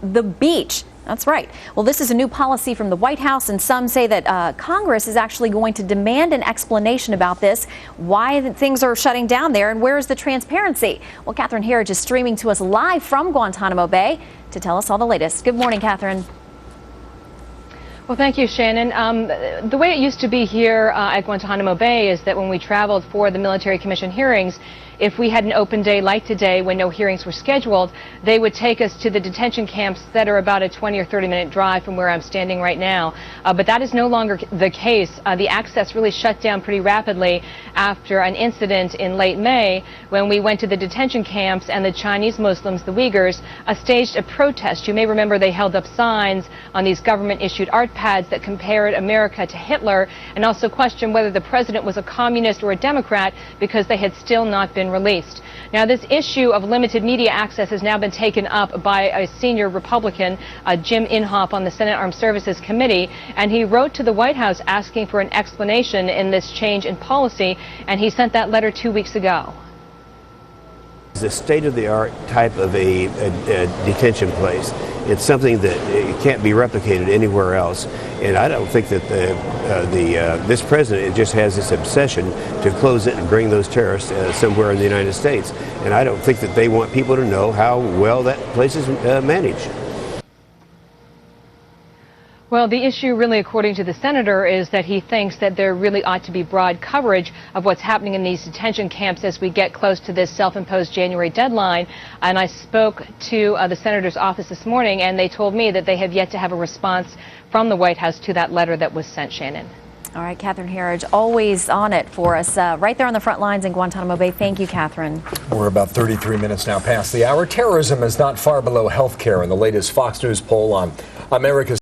the beach. That's right. Well, this is a new policy from the White House, and some say that Congress is actually going to demand an explanation about this, why things are shutting down there, and where is the transparency? Well, Catherine Herridge is streaming to us live from Guantanamo Bay to tell us all the latest. Good morning, Catherine. Well, thank you, Shannon. The way it used to be here at Guantanamo Bay is that when we traveled for the military commission hearings, if we had an open day like today when no hearings were scheduled, they would take us to the detention camps that are about a 20 or 30-minute drive from where I'm standing right now. But that is no longer the case. The access really shut down pretty rapidly after an incident in late May when we went to the detention camps and the Chinese Muslims, the Uyghurs, staged a protest. You may remember they held up signs on these government-issued art pads that compared America to Hitler and also questioned whether the president was a communist or a Democrat because they had still not been released. Now, this issue of limited media access has now been taken up by a senior Republican, Jim Inhofe, on the Senate Armed Services Committee, and he wrote to the White House asking for an explanation in this change in policy, and he sent that letter 2 weeks ago. It's a state-of-the-art type of a detention place. It's something that it can't be replicated anywhere else, and I don't think that this president just has this obsession to close it and bring those terrorists somewhere in the United States. And I don't think that they want people to know how well that place is managed. Well, the issue really, according to the senator, is that he thinks that there really ought to be broad coverage of what's happening in these detention camps as we get close to this self-imposed January deadline. And I spoke to the senator's office this morning, and they told me that they have yet to have a response from the White House to that letter that was sent, Shannon. All right, Catherine Herridge, always on it for us, right there on the front lines in Guantanamo Bay. Thank you, Catherine. We're about 33 minutes now past the hour. Terrorism is not far below health care in the latest Fox News poll on America's